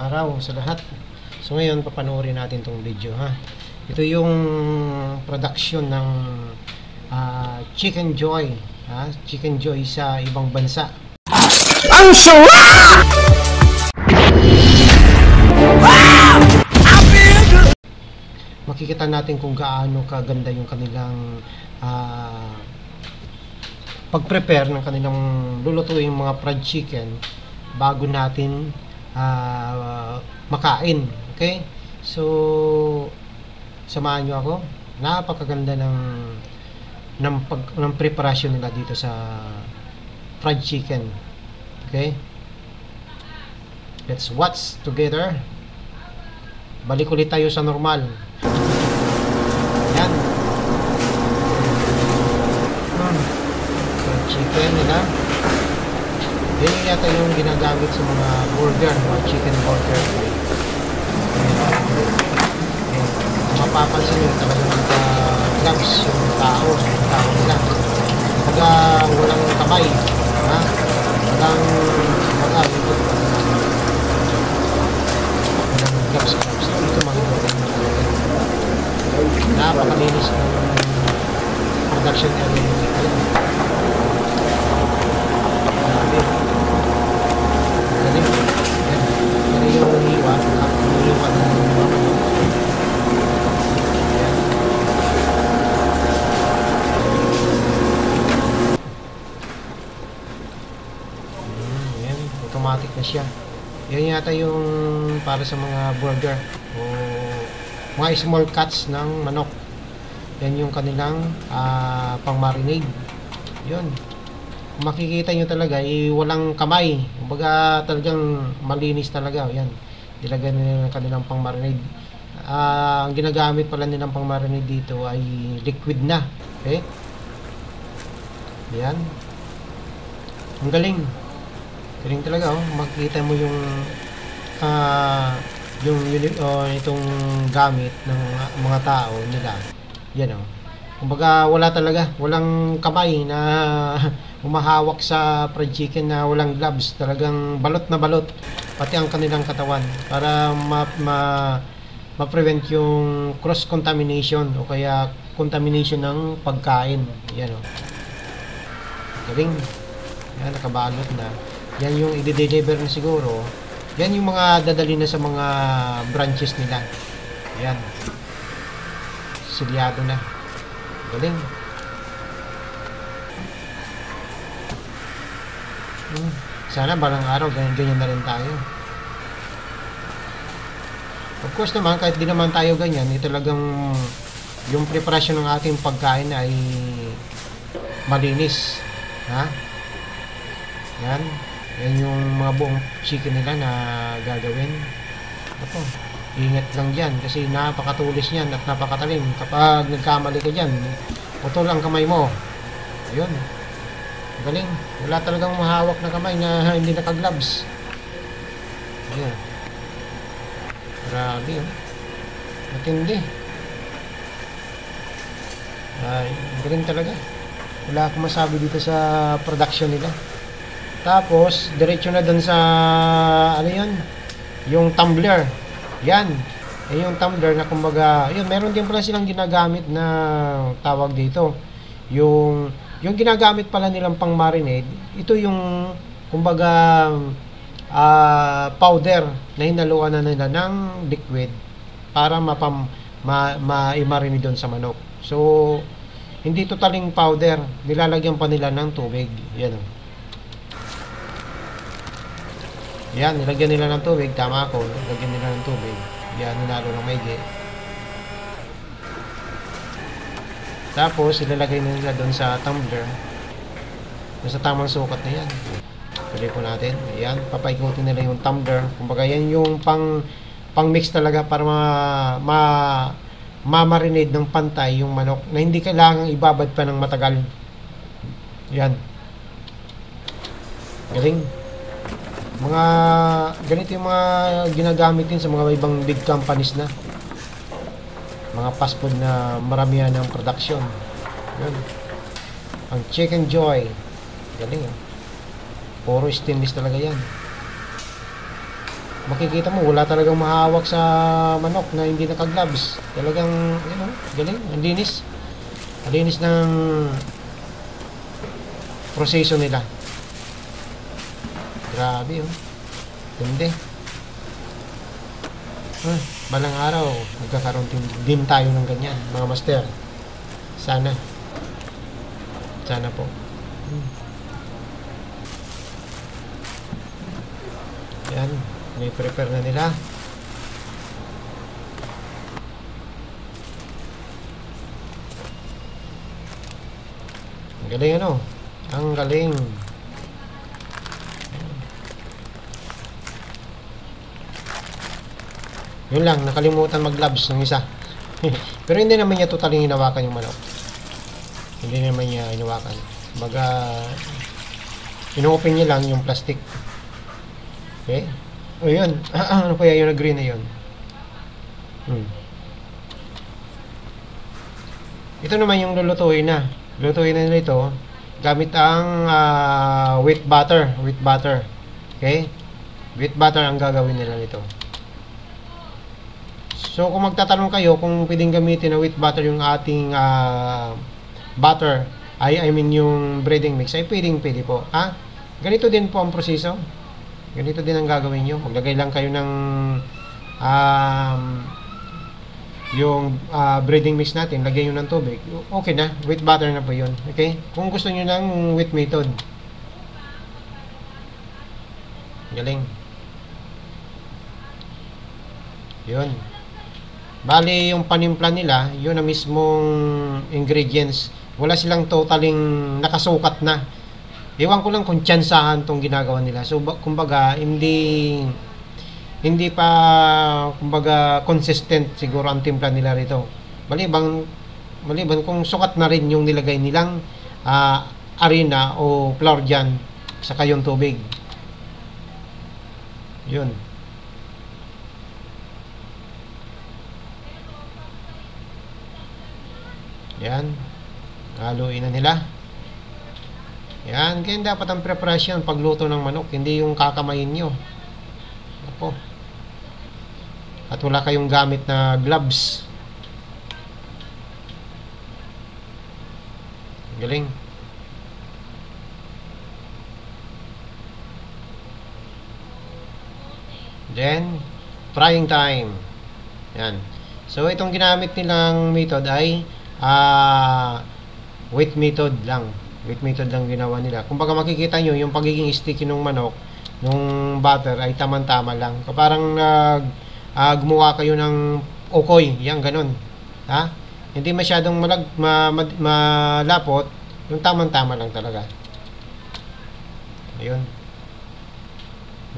araw sa lahat. So ngayon papanoorin natin tong video ha. Ito yung production ng Chicken Joy ha? Chicken Joy sa ibang bansa. Ang sarap! Makikita natin kung gaano kaganda yung kanilang pag-prepare ng kanilang lulutuin mga fried chicken bago natin makain. Okay? So samahan nyo ako. Napakaganda ng preparasyon nila dito sa fried chicken. Okay? Let's watch together. Balik ulit tayo sa normal. Yan. Fried chicken nila. Yan yata yung ginagamit sa mga burger, mga chicken burger. Mapapansin nyo talagang nagka-gloves yung tao nila. Pagka walang kamay, ha? Walang gloves. Ito mga napakalinis ng production area nito. Yan yung hiwa ng automatic na siya. Yan yata yung para sa mga burger o mga small cuts ng manok. Yan yung kanilang pang-marinade. Yun. Kung makikita nyo talaga, walang kamay. Kumbaga talagang malinis talaga. Yan. Dilagay nila ng kanilang pang-marinade. Ang ginagamit pala nilang pang-marinade dito ay liquid na. Okay? Yan. Ang galing. Galing talaga, oh. Makikita mo yung itong gamit ng mga tao nila. Yan, oh. Kumbaga wala talaga, walang kamay na humahawak sa fried chicken na walang gloves. Talagang balot na balot pati ang kanilang katawan para ma-prevent yung cross contamination o kaya contamination ng pagkain. Yan, oh. Galing. Yan, nakabalot na. Yan yung i-deliver na siguro. Yan yung mga dadali na sa mga branches nila. Yan. Silyado na. Galing. Sana balang araw ganyan na rin tayo. Of course naman, kahit di naman tayo ganyan, talagang yung preparasyon ng ating pagkain ay malinis. Ha? Yan. Yan yung mga buong chicken nila na gagawin. Ako, ingat lang dyan kasi napakatulis niyan at napakatalim. Kapag nagkamali ka dyan, putol ang kamay mo. Ayun. Galing. Wala talagang mahawak na kamay na hindi naka-gloves. Ayan. Grabe, oh. Matindi. Ay, galing talaga. Wala akong masabi dito sa production nila. Tapos, diretso na dun sa, ano yun? Yung tumbler. Yan. Yung tumbler na kumbaga, yun, meron din pala silang ginagamit na tawag dito. Yung ginagamit pala nilang pang marinade, ito yung, kumbaga, powder na hinaluan na nila ng liquid para ma-marinate doon sa manok. So, hindi totaling powder. Nilalagyan pa nila ng tubig. Yan, yan, nilagyan nila ng tubig. Tama ako, nilagyan nila ng tubig. Yan, nilalo ng maigi. Tapos, ilalagay nila doon sa tumbler. Doon sa tamang sukat na yan. Tuloy po natin. Ayan, papaikutin nila yung tumbler. Kumbaga, yan yung pang-mix talaga para ma-marinate ng pantay yung manok na hindi kailangang ibabad pa ng matagal. Yan. Galing. Mga ganito yung mga ginagamit din sa mga ibang big companies na mga fast food na maramihan ng production. Yun. Ang Chicken Joy. Galing, oh. Puro stainless talaga yan. makikita mo wala talagang mahawak sa manok na hindi naka-gloves. Talagang galing, ang linis. Ang linis ng proseso nila. Grabe Hindi. Balang araw magkakaroon din tayo ng ganyan, mga master. Sana po. Yan, may prepare na nila. Ang galing ang galing. Yun lang, nakalimutan mag-gloves ng isa. Pero hindi naman niya totally hinawakan yung manok. Hindi naman niya hinawakan. Baga, inopen niya lang yung plastic. Okay? O yun. Ano kaya yung green na yun? Ito naman yung lulutuin na. Lulutuin na nila ito gamit ang wheat butter. Wheat butter. Okay? Wheat butter ang gagawin nila nito. So, kung magtatanong kayo kung pwedeng gamitin na wheat butter yung ating butter, I mean yung breading mix, ay pwede po. Ganito din po ang proseso. Ganito din ang gagawin nyo. Maglagay lang kayo ng yung breading mix natin. Lagyan nyo ng tubig. Okay na. Wheat butter na po yun. Okay? Kung gusto nyo ng wheat method. Galing. Yun. Bali, yung panimpla nila, yun na mismong ingredients. Wala silang totaling nakasukat na. Ewan ko lang kung tsansahan tong ginagawa nila. So, kumbaga, hindi pa, kumbaga, consistent siguro ang timpla nila rito. Maliban kung sukat na rin yung nilagay nilang arena o flour dyan, saka yung tubig. Yun. Yan. Haluin na nila. Yan. Kaya dapat ang preparasyon pagluto ng manok, hindi yung kakamayin nyo. Ako. At wala kayong gamit na gloves. Galing. Then, frying time. Yan. So, itong ginamit nilang method ay wheat method lang. Wheat method lang ginawa nila. Kung baga makikita nyo, yung pagiging sticky ng manok, nung butter ay tamang-tama lang. Parang gumawa kayo ng okoy. Yan, ganun. Hindi masyadong malapot. Yung tamang-tama lang talaga. Ayun.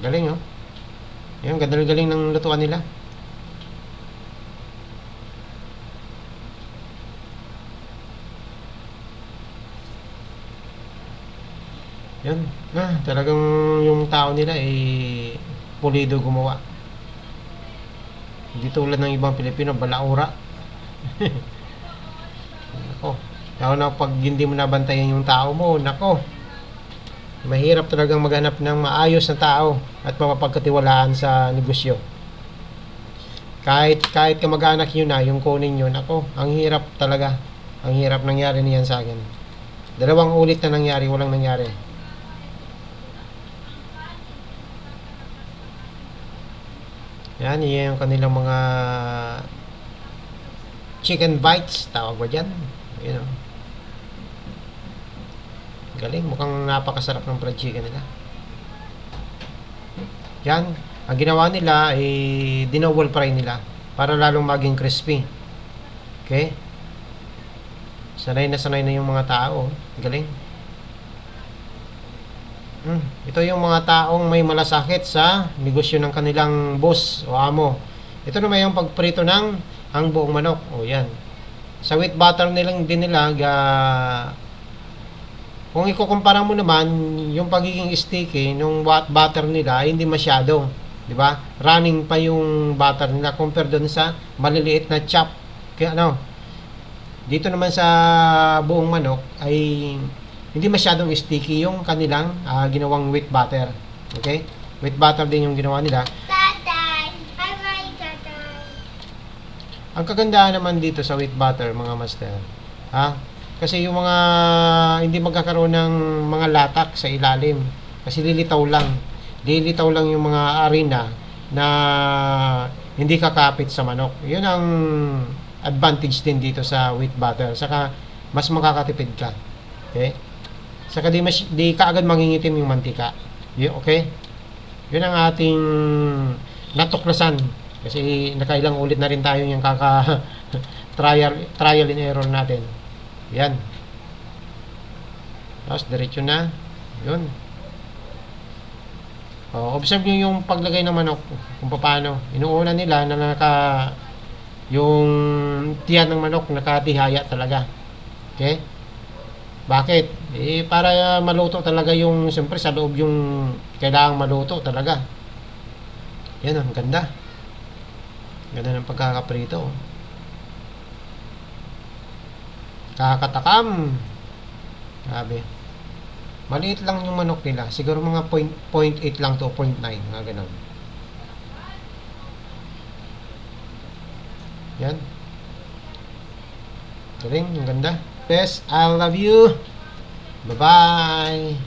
Galing, Ayun, galing ng lutuan nila. Yan. Talagang yung tao nila ay pulido gumawa. Hindi tulad ng ibang Pilipino, balaura. Nako. Lalo na pag hindi mo nabantayan yung tao mo, nako. Mahirap talagang maghanap ng maayos na tao at mapapagkatiwalaan sa negosyo. Kahit kamag-anak yun yung kunin yun, nako, ang hirap talaga. Ang hirap nangyari niyan sa akin. 2 ulit na nangyari, walang nangyari. Yan, yan yung kanilang mga chicken bites, tawag ba dyan? Galing, mukhang napakasarap ng fried chicken nila. Yan, ang ginawa nila ay dinouble fry nila para lalong maging crispy. Okay? Sanay na yung mga tao. Galing. Ito yung mga taong may malasakit sa negosyo ng kanilang boss o amo. Ito naman yung pagprito ng ang buong manok. Yan. Sa wheat butter nilang din nila, kung ikukumpara mo naman yung pagiging sticky nung butter nila, hindi masyado, di ba? Running pa yung butter nila compare doon sa maliliit na chop. Kaya dito naman sa buong manok ay hindi masyadong sticky yung kanilang ginawang wheat butter. Okay? Wheat butter din yung ginawa nila. Ang kagandahan naman dito sa wheat butter, mga master, ha? Kasi yung mga hindi magkakaroon ng mga latak sa ilalim. Kasi lilitaw lang. Lilitaw lang yung mga arena na hindi kakapit sa manok. Yun ang advantage din dito sa wheat butter. Saka mas makakatipid ka. Okay? Saka di kaagad mangingitim yung mantika. Okay? Yun ang ating natuklasan. Kasi nakailang ulit na rin tayo yung trial and error natin. Yan. Tapos diretso na. Yun. Observe nyo yung paglagay ng manok kung paano. Inuuna nila na yung tiyan ng manok nakatihaya talaga. Okay? Bakit? Para maluto talaga yung, siyempre sa loob yung kailangang maluto talaga. Yan, ang ganda. Ganda ng pagkakaprito. Kakatakam. Sabi. Maliit lang yung manok nila. Siguro mga 0.8 lang to, 0.9. Mga ganun. Yan. Galing, ang ganda. Yes, I love you. Bye-bye.